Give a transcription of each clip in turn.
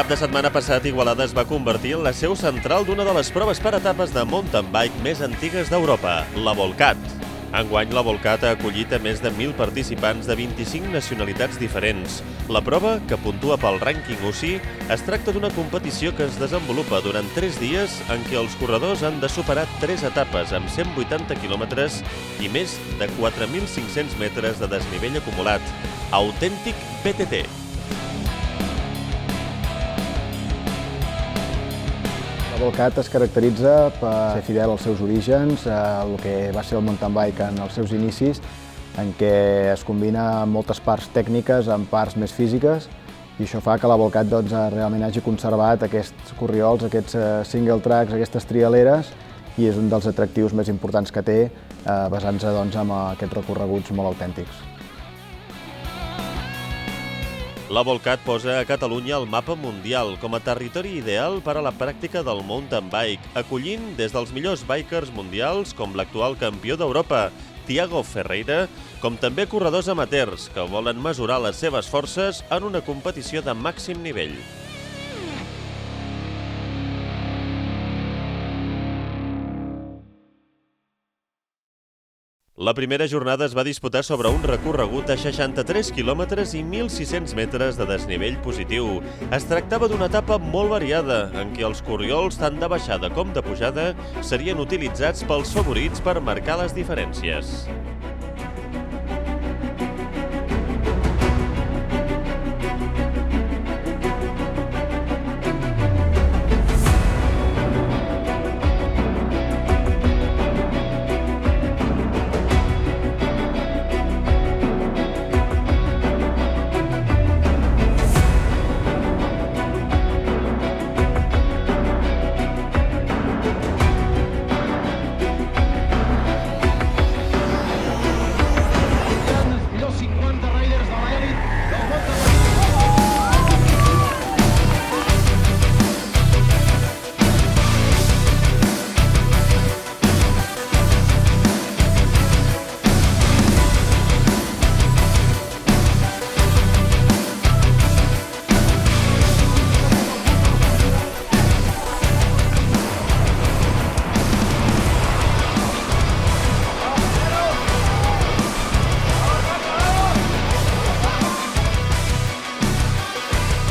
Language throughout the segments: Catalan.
cap de setmana passat, Igualada es va convertir en la seu central d'una de les proves per etapes de mountain bike més antigues d'Europa, la Volcat. Enguany, la Volcat ha acollit a més de 1.000 participants de 25 nacionalitats diferents. La prova, que puntua pel rànquing UCI, es tracta d'una competició que es desenvolupa durant 3 dies en què els corredors han de superar 3 etapes amb 180 quilòmetres i més de 4.500 metres de desnivell acumulat. Autèntic PTT. La Volcat es caracteritza per ser fidel als seus orígens, el que va ser el mountain bike en els seus inicis, en què es combina moltes parts tècniques amb parts més físiques, i això fa que la Volcat realment hagi conservat aquests corriols, aquests single tracks, aquestes trialeres, i és un dels atractius més importants que té, basant-se en aquests recorreguts molt autèntics. La Volcat posa a Catalunya al mapa mundial com a territori ideal per a la pràctica del mountain bike, acollint des dels millors bikers mundials com l'actual campió d'Europa, Thiago Ferreira, com també corredors amateurs que volen mesurar les seves forces en una competició de màxim nivell. La primera jornada es va disputar sobre un recorregut de 63 quilòmetres i 1.600 metres de desnivell positiu. Es tractava d'una etapa molt variada, en què els corriols tant de baixada com de pujada serien utilitzats pels favorits per marcar les diferències.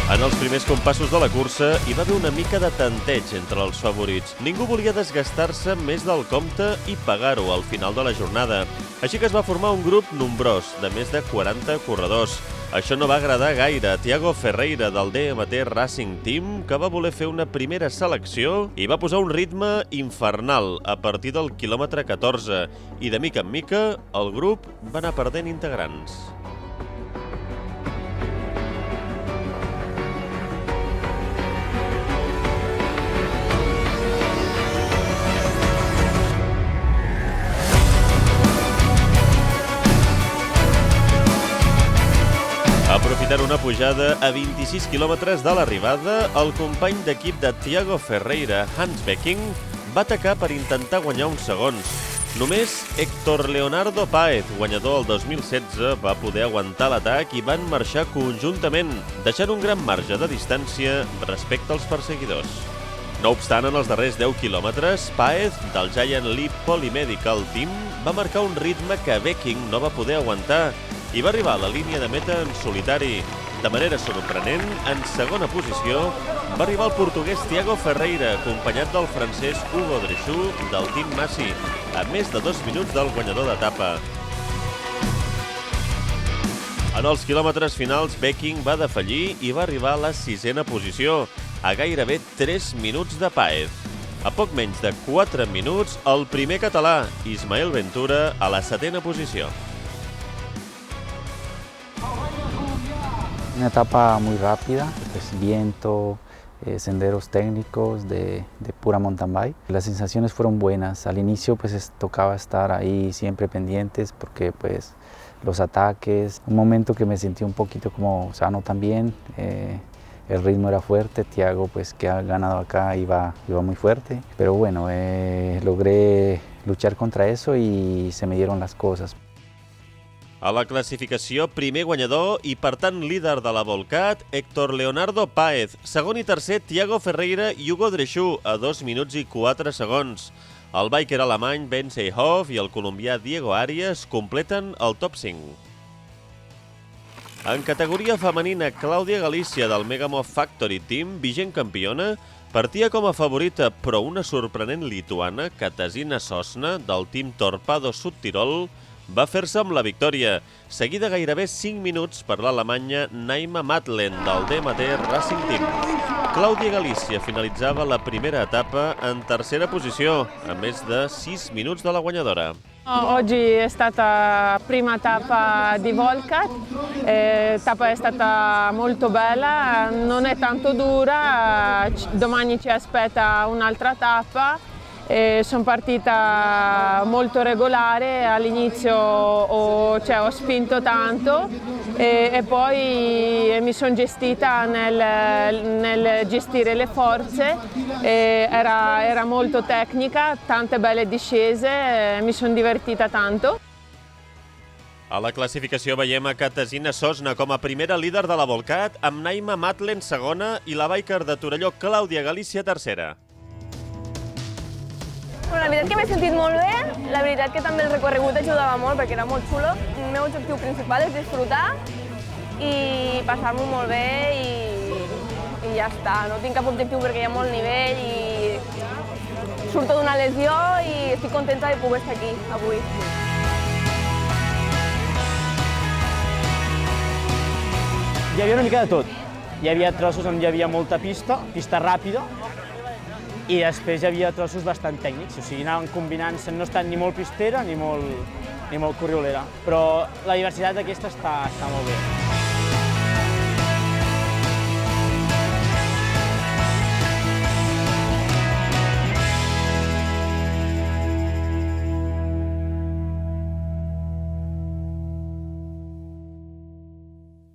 En els primers compassos de la cursa hi va haver una mica de tanteig entre els favorits. Ningú volia desgastar-se més del compte i pagar-ho al final de la jornada. Així que es va formar un grup nombrós, de més de 40 corredors. Això no va agradar gaire a Thiago Ferreira del DMT Racing Team, que va voler fer una primera selecció i va posar un ritme infernal a partir del quilòmetre 14. I de mica en mica el grup va anar perdent integrants. Aprofitant una pujada a 26 quilòmetres de l'arribada, el company d'equip de Thiago Ferreira, Hans Becking, va atacar per intentar guanyar uns segons. Només Héctor Leonardo Páez, guanyador el 2016, va poder aguantar l'atac i van marxar conjuntament, deixant un gran marge de distància respecte als perseguidors. No obstant, en els darrers 10 quilòmetres, Páez, del Giant Leap Polymedical Team, va marcar un ritme que Becking no va poder aguantar i va arribar a la línia de meta en solitari. De manera sorprenent, en segona posició, va arribar el portuguès Thiago Ferreira, acompanyat del francès Hugo Drexu del Team Massi, a més de 2 minuts del guanyador d'etapa. En els quilòmetres finals, Becking va defallir i va arribar a la 6ena posició, a gairebé 3 minuts de Páez. A poc menys de 4 minuts, el primer català, Ismael Ventura, a la 7ena posició. Una etapa muy rápida, pues viento, senderos técnicos de pura mountain bike. Las sensaciones fueron buenas. Al inicio pues tocaba estar ahí siempre pendientes porque pues los ataques. Un momento que me sentí un poquito como sano también. El ritmo era fuerte, Thiago pues que ha ganado acá iba muy fuerte. Pero bueno, logré luchar contra eso y se me dieron las cosas. A la classificació, primer guanyador i, per tant, líder de la Volcat, Héctor Leonardo Páez. Segon i tercer, Thiago Ferreira i Hugo Drexú, a 2 minuts i 4 segons. El biker alemany Ben Seyhoff i el colombià Diego Arias completen el top 5. En categoria femenina, Clàudia Galícia del Megamo Factory Team, vigent campiona, partia com a favorita, però una sorprenent lituana, Katarzyna Sosna, del Team Torpado Sud Tirol, va fer-se amb la victòria, seguida gairebé 5 minuts per l'alemanya Naima Matlen del DMT Racing Team. Clàudia Galícia finalitzava la primera etapa en tercera posició, a més de 6 minuts de la guanyadora. Oggi è stata prima tappa di Volcat, tappa è stata molto bella, non è tanto dura, domani ci aspetta un'altra tappa. Sono partita molto regolare, all'inizio ho spinto tanto e poi mi sono gestita nel gestire le forze, era molto tecnica, tante belle discese, mi sono divertita tanto. A la classificació veiem a Katarzyna Sosna com a primera líder de la Volcat, amb Naima Matlen segona i la biker de Torelló Clàudia Galícia tercera. La veritat que m'he sentit molt bé, la veritat que també el recorregut ajudava molt perquè era molt xulo. El meu objectiu principal és disfrutar i passar-m'ho molt bé i ja està. No tinc cap objectiu perquè hi ha molt nivell i surto d'una lesió i estic contenta de poder estar aquí avui. Hi havia una mica de tot. Hi havia trossos on hi havia molta pista ràpida, i després hi havia trossos bastant tècnics, o sigui, anaven combinant-se, no estan ni molt pistera ni molt corriolera, però la diversitat d'aquesta està molt bé.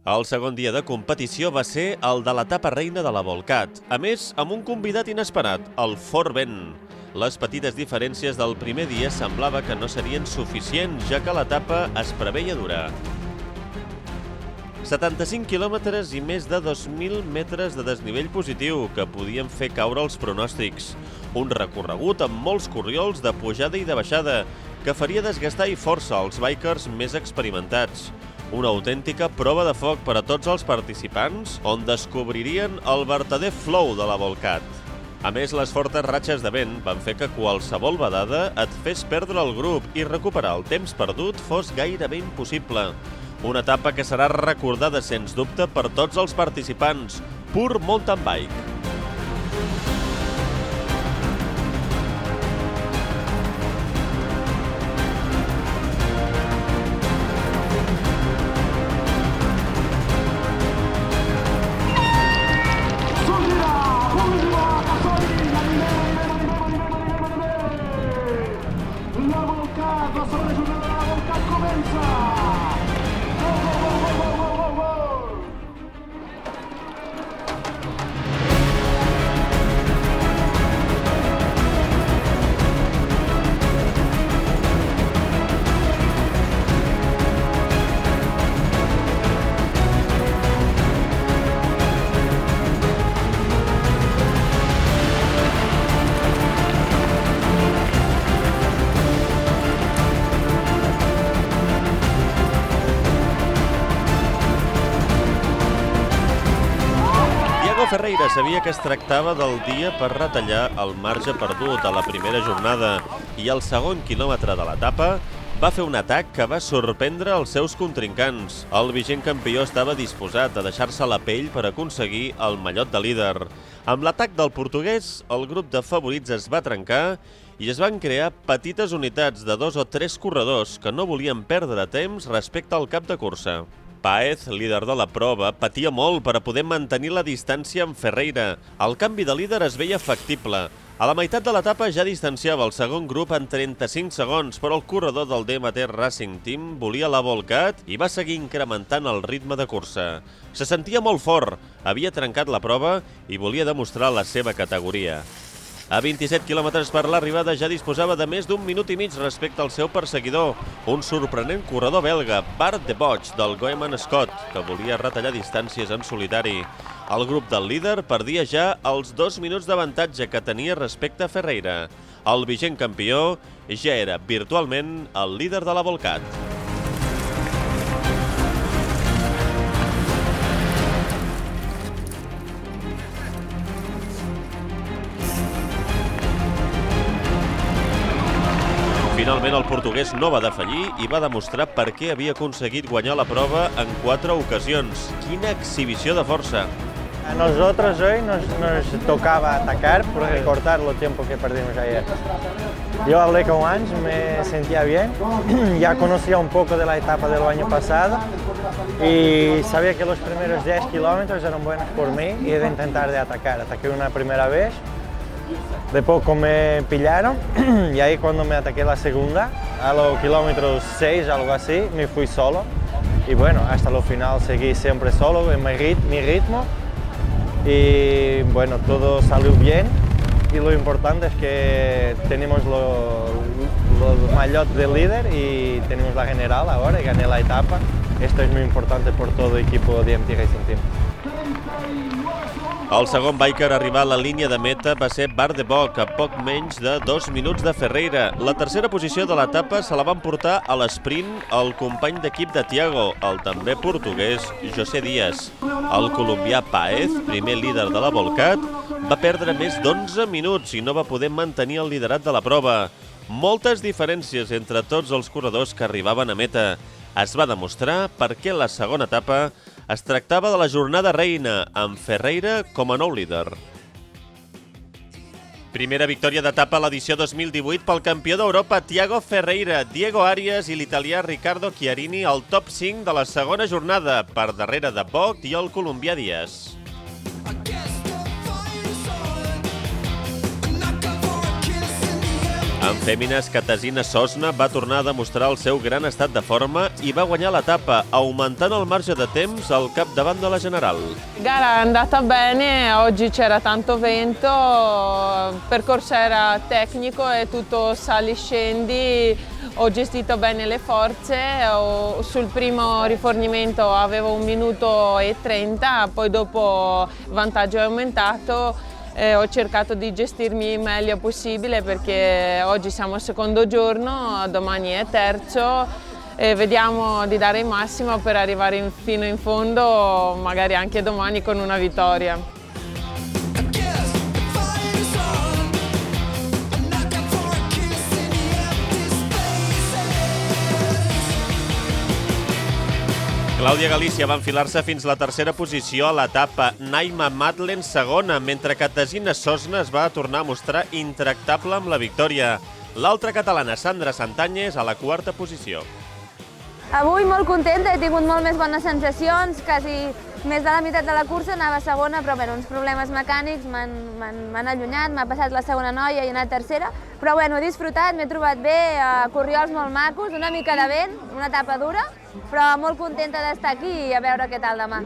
El segon dia de competició va ser el de l'etapa reina de la Volcat, a més, amb un convidat inesperat, el Fort Vent. Les petites diferències del primer dia semblava que no serien suficients, ja que l'etapa es preveia dura. 75 quilòmetres i més de 2.000 metres de desnivell positiu que podien fer caure els pronòstics. Un recorregut amb molts corriols de pujada i de baixada que faria desgastar i força els bikers més experimentats. Una autèntica prova de foc per a tots els participants, on descobririen el vertader flow de la Volcat. A més, les fortes ratxes de vent van fer que qualsevol vedada et fes perdre el grup i recuperar el temps perdut fos gairebé impossible. Una etapa que serà recordada, sens dubte, per tots els participants. Pur mountain bike. Ferreira sabia que es tractava del dia per retallar el marge perdut a la primera jornada i al segon quilòmetre de l'etapa va fer un atac que va sorprendre els seus contrincants. El vigent campió estava disposat a deixar-se la pell per aconseguir el mallot de líder. Amb l'atac del portuguès, el grup de favorits es va trencar i es van crear petites unitats de 2 o 3 corredors que no volien perdre temps respecte al cap de cursa. Páez, líder de la prova, patia molt per a poder mantenir la distància amb Ferreira. El canvi de líder es veia factible. A la meitat de l'etapa ja distanciava el segon grup en 35 segons, però el corredor del DMT Racing Team volia la Volcat i va seguir incrementant el ritme de cursa. Se sentia molt fort, havia trencat la prova i volia demostrar la seva categoria. A 27 km per l'arribada ja disposava de més d'1 minut i mig respecte al seu perseguidor, un sorprenent corredor belga, Bart de Bosch, del Goeman Scott, que volia retallar distàncies en solitari. El grup del líder perdia ja els 2 minuts d'avantatge que tenia respecte a Ferreira. El vigent campió ja era virtualment el líder de la Volcat. Finalment, el portuguès no va defallir i va demostrar per què havia aconseguit guanyar la prova en 4 ocasions. Quina exhibició de força! A nosotros hoy nos tocaba atacar por recortar el tiempo que perdimos ayer. Yo hablé con Ans, me sentía bien, ya conocía un poco de la etapa del año pasado y sabía que los primeros 10 kilómetros eran buenos por mí y de intentar de atacar. Ataqué una primera vez, de poco me pillaron y ahí cuando me ataqué la segunda, a los kilómetros 6, algo así, me fui solo y bueno, hasta lo final seguí siempre solo en mi ritmo y bueno, todo salió bien y lo importante es que tenemos los maillots de líder y tenemos la general ahora y gané la etapa. Esto es muy importante por todo el equipo de MT Racing Team. El segon biker a arribar a la línia de meta va ser Bart de Bosch, a poc menys de 2 minuts de Ferreira. La tercera posició de l'etapa se la van portar a l'esprint el company d'equip de Thiago, el també portuguès José Díaz. El colombià Páez, primer líder de la Volcat, va perdre més d'11 minuts i no va poder mantenir el liderat de la prova. Moltes diferències entre tots els corredors que arribaven a meta. Es va demostrar per què la segona etapa es tractava de la jornada reina, amb Ferreira com a nou líder. Primera victòria d'etapa a l'edició 2018 pel campió d'Europa Thiago Ferreira, Diego Arias i l'italià Riccardo Chiarini al top 5 de la segona jornada, per darrere de Vogt i el colombià Díaz. En fèmines, Katarzyna Sosna va tornar a demostrar el seu gran estat de forma i va guanyar l'etapa, augmentant el marge de temps al capdavant de la general. Gara è andata bene, oggi c'era tanto vento, il percorso era tecnico e tutto sali-scendi, ho gestito bene le forze, sul primo rifornimento avevo 1 minuto e 30, poi dopo il vantaggio è aumentato. Ho cercato di gestirmi il meglio possibile perché oggi siamo al secondo giorno, domani è terzo e vediamo di dare il massimo per arrivare fino in fondo, magari anche domani con una vittoria. Clàudia Galícia va enfilar-se fins la tercera posició a l'etapa, Naima Madlen segona, mentre que Katarzyna Sosna es va tornar a mostrar intractable amb la victòria. L'altra catalana, Sandra Santanyes, a la quarta posició. Avui molt contenta, he tingut molt més bones sensacions, quasi més de la meitat de la cursa anava segona, però bueno, uns problemes mecànics m'han allunyat, m'ha passat la segona noia i he anat tercera, però bueno, he disfrutat, m'he trobat bé, corriols molt macos, una mica de vent, una etapa dura, però molt contenta d'estar aquí i a veure què tal demà.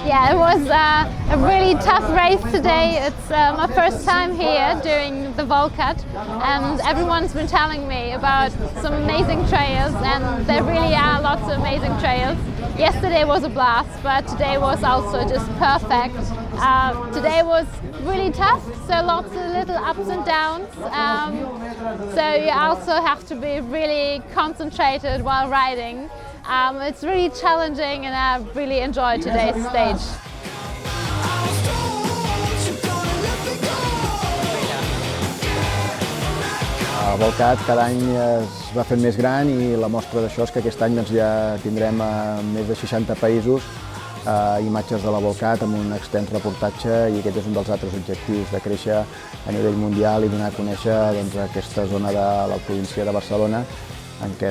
Yeah, it was a really tough race today. It's my first time here during the Volcat, and everyone's been telling me about some amazing trails, and there really are lots of amazing trails. Yesterday was a blast, but today was also just perfect. Today was really tough, so lots of little ups and downs. So you also have to be really concentrated while riding. It's really challenging and I really enjoyed today's stage. El Volcat cada any es va fent més gran i la mostra d'això és que aquest any ja tindrem a més de 60 països imatges de la Volcat amb un extens reportatge i aquest és un dels altres objectius, de créixer a nivell mundial i donar a conèixer aquesta zona de la província de Barcelona en què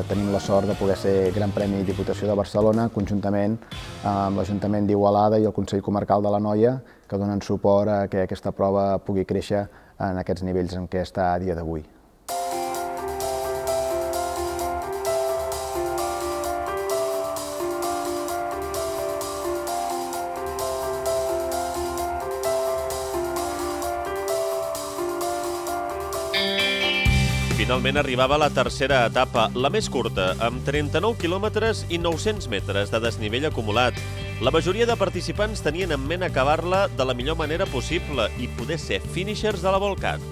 tenim la sort de poder ser Gran Premi Diputació de Barcelona conjuntament amb l'Ajuntament d'Igualada i el Consell Comarcal de l'Anoia que donen suport a que aquesta prova pugui créixer en aquests nivells en què està a dia d'avui. Finalment arribava la tercera etapa, la més curta, amb 39 quilòmetres i 900 metres de desnivell acumulat. La majoria de participants tenien en ment acabar-la de la millor manera possible i poder ser finishers de la Volcat.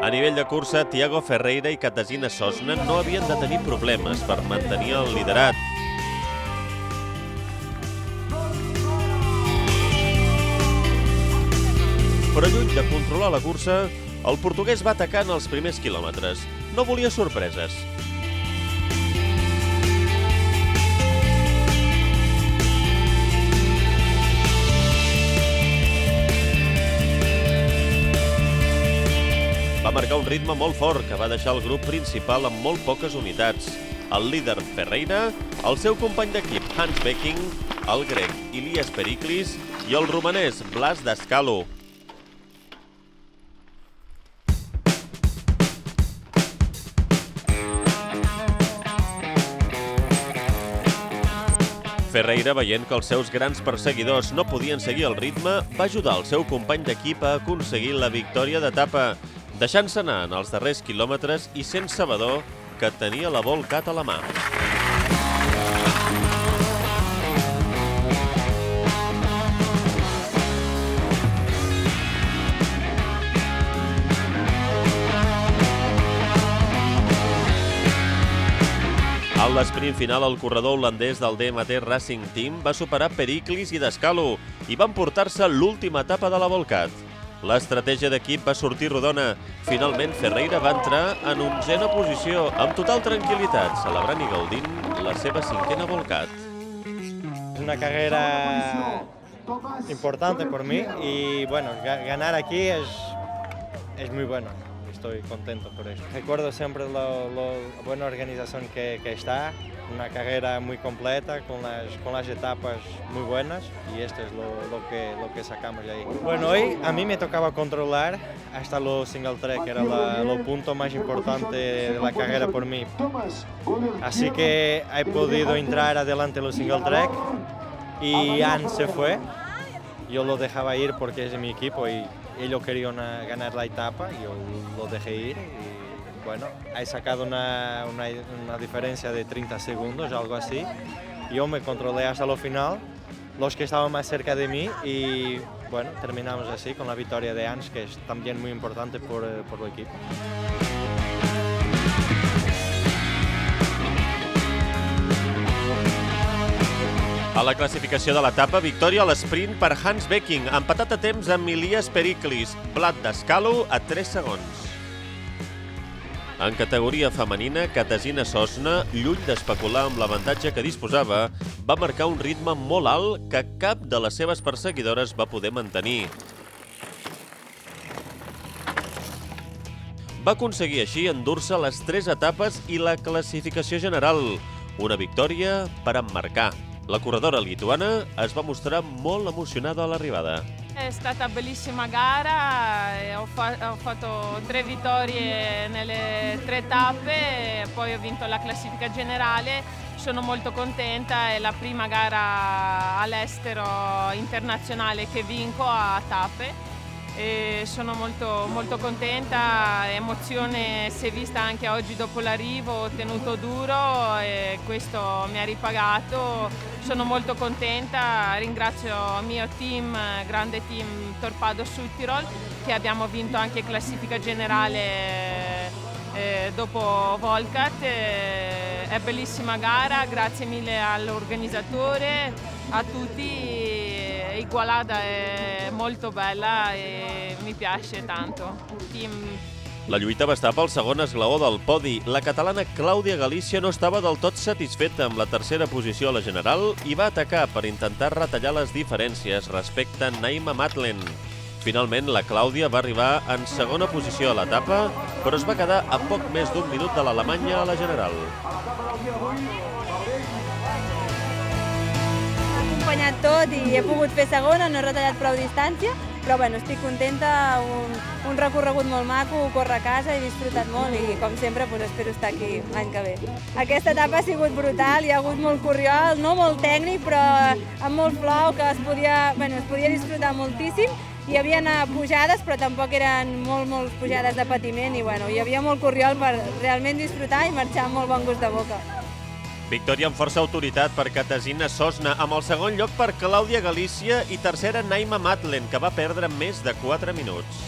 A nivell de cursa, Thiago Ferreira i Katarzyna Sosna no havien de tenir problemes per mantenir el liderat. Però lluny de controlar la cursa, el portuguès va atacar en els primers quilòmetres. No volia sorpreses. Va marcar un ritme molt fort que va deixar el grup principal amb molt poques unitats. El líder Ferreira, el seu company d'equip Hans Becking, el grec Ilias Periklis i el romanès Blas Dascalu. Ferreira, veient que els seus grans perseguidors no podien seguir el ritme, va ajudar el seu company d'equip a aconseguir la victòria d'etapa, deixant-se anar en els darrers quilòmetres i sent sabedor que tenia la Volcat a la mà. Al l'esprint final, el corredor holandès del DMT Racing Team va superar Periklis i Dascalu i van portar-se l'última etapa de la Volcat. L'estratègia d'equip va sortir rodona. Finalment, Ferreira va entrar en 11a posició, amb total tranquil·litat, celebrant i gaudint la seva 5a Volcat. Es una carrera importante por mí y bueno, ganar aquí es muy bueno. Estoy contento por eso. Recuerdo siempre la buena organización que está, una carrera muy completa, con las etapas muy buenas y esto es lo que sacamos de ahí. Bueno, hoy a mí me tocaba controlar hasta lo single track, que era lo punto más importante de la carrera por mí. Así que he podido entrar adelante en lo single track y Jan se fue. Yo lo dejaba ir porque es de mi equipo y ellos querían ganar la etapa, yo lo dejé ir y bueno, he sacado una diferencia de 30 segundos, algo así. Yo me controlé hasta lo final, los que estaban más cerca de mí y bueno, terminamos así con la victoria de Hans, que es también muy importante por el equipo. A la classificació de l'etapa, victòria a l'esprint per Hans Becking, empatat a temps amb Ilias Periklis, Blas Dascalu a 3 segons. En categoria femenina, Katarzyna Sosna, lluny d'especular amb l'avantatge que disposava, va marcar un ritme molt alt que cap de les seves perseguidores va poder mantenir. Va aconseguir així endur-se les 3 etapes i la classificació general, una victòria per emmarcar. La corredora lituana es va mostrar molt emocionada a l'arribada. È stata bellissima gara, ho fatto 3 vittorie nelle 3 tappe, poi ho vinto la classifica generale, sono molto contenta, è la prima gara all'estero internazionale che vinco a tappe. E sono molto contenta, emozione si è vista anche oggi dopo l'arrivo, ho tenuto duro e questo mi ha ripagato, sono molto contenta, ringrazio il mio team, grande team Torpedo Südtirol, che abbiamo vinto anche classifica generale dopo Volcat, è bellissima gara, grazie mille all'organizzatore, a tutti. Igualada è molto bella e mi piace tanto. Team La lluita va estar pel segon esglaó del podi. La catalana Clàudia Galícia no estava del tot satisfeta amb la tercera posició a la general i va atacar per intentar retallar les diferències respecte a Naima Matlen. Finalment, la Clàudia va arribar en segona posició a l'etapa, però es va quedar a poc més d'un minut de l'Alemanya a la general. M'ha acompanyat tot i he pogut fer segona, no he retallat prou distància, però bueno, estic contenta, un recorregut molt maco, córrer a casa, he disfrutat molt i com sempre espero estar aquí l'any que ve. Aquesta etapa ha sigut brutal, hi ha hagut molt corriol, no molt tècnic, però amb molt flow, que es podia disfrutar moltíssim. Hi havia pujades, però tampoc eren molt pujades de patiment i hi havia molt corriol per realment disfrutar i marxar amb molt bon gust de boca. Victòria amb força autoritat per Katarzyna Sosna, amb el segon lloc per Clàudia Galícia i tercera Naima Matlen, que va perdre més de 4 minuts.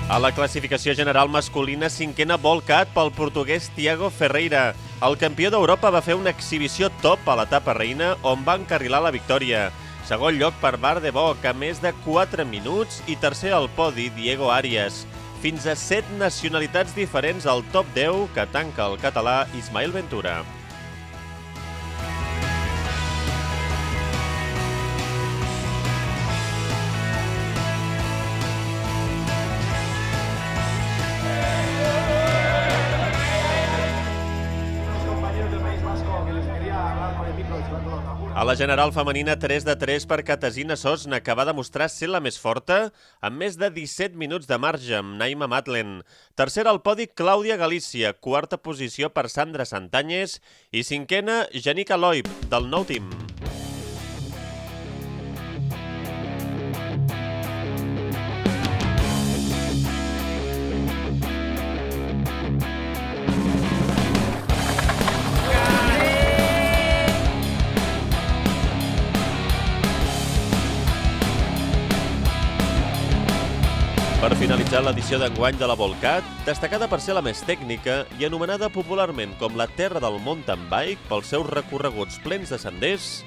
A la classificació general masculina, cinquena Volcat pel portuguès Tiago Ferreira. El campió d'Europa va fer una exhibició top a l'etapa reina, on va encarrilar la victòria. Segon lloc per Bar de Boc, a més de 4 minuts, i tercer al podi Diego Arias. Fins a 7 nacionalitats diferents al top 10, que tanca el català Ismael Ventura. A la general femenina, 3 de 3 per Katarzyna Sosna, que va demostrar ser la més forta, amb més de 17 minuts de marge amb Naima Matlen. Tercera al podi, Clàudia Galícia, quarta posició per Sandra Santanyes i cinquena, Janica Loib, del Nou Team. Per finalitzar l'edició d'enguany de la Volcat, destacada per ser la més tècnica i anomenada popularment com la terra del mountain bike pels seus recorreguts plens de senders,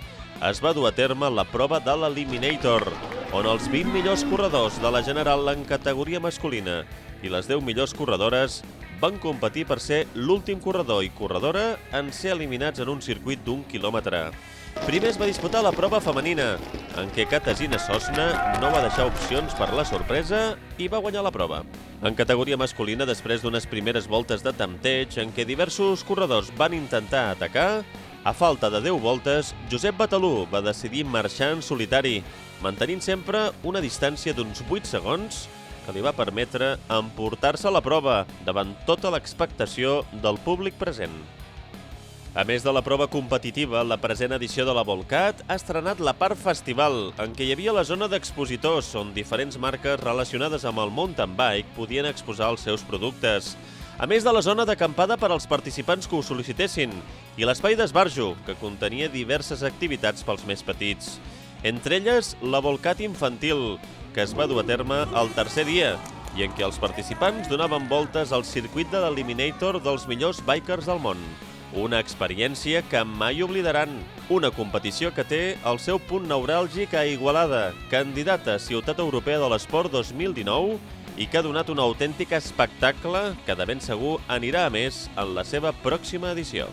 es va dur a terme la prova de l'Eliminator, on els 20 millors corredors de la general en categoria masculina i les 10 millors corredores van competir per ser l'últim corredor i corredora en ser eliminats en un circuit d'1 quilòmetre. Primer es va disputar la prova femenina, en què Katarzyna Sosna no va deixar opcions per la sorpresa i va guanyar la prova. En categoria masculina, després d'unes primeres voltes de tempteig en què diversos corredors van intentar atacar, a falta de 10 voltes, Josep Batalú va decidir marxar en solitari, mantenint sempre una distància d'uns 8 segons que li va permetre emportar-se a la prova davant tota l'expectació del públic present. A més de la prova competitiva, la present edició de la Volcat ha estrenat la part festival, en què hi havia la zona d'expositors, on diferents marques relacionades amb el mountain bike podien exposar els seus productes. A més de la zona d'acampada per als participants que ho sol·licitessin, i l'espai d'esbarjo, que contenia diverses activitats pels més petits. Entre elles, la Volcat infantil, que es va dur a terme el tercer dia, i en què els participants donaven voltes al circuit de l'Eliminator dels millors bikers del món. Una experiència que mai oblidaran. Una competició que té el seu punt neuràlgic a Igualada, candidata a Ciutat Europea de l'Esport 2019 i que ha donat un autèntic espectacle que de ben segur anirà a més en la seva pròxima edició.